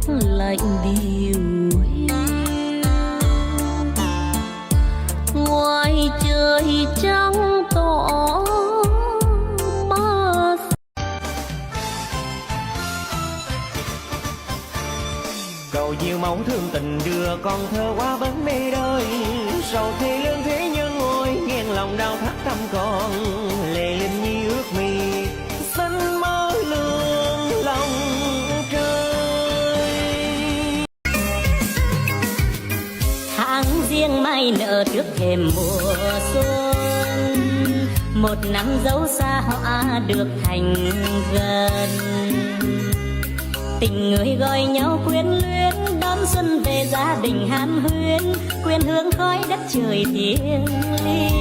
bắc lạnh điều hiu. Ngoài trời trắng tỏ ma. Cầu diêu mẫu thương tình đưa con thơ qua bến mê đời. Sầu thi lương thế nhân ngồi nghiêng lòng đau thắt tâm con. Lệ linh nhi ước mi xanh mơ lương lòng trời. Tháng riêng mai nở trước thềm mùa xuân. Một năm dấu xa hoa được thành gần. Tình người gọi nhau quyến luyến đón xuân về gia đình hàn huyên. Quên hương khói đất trời thiêng liêng.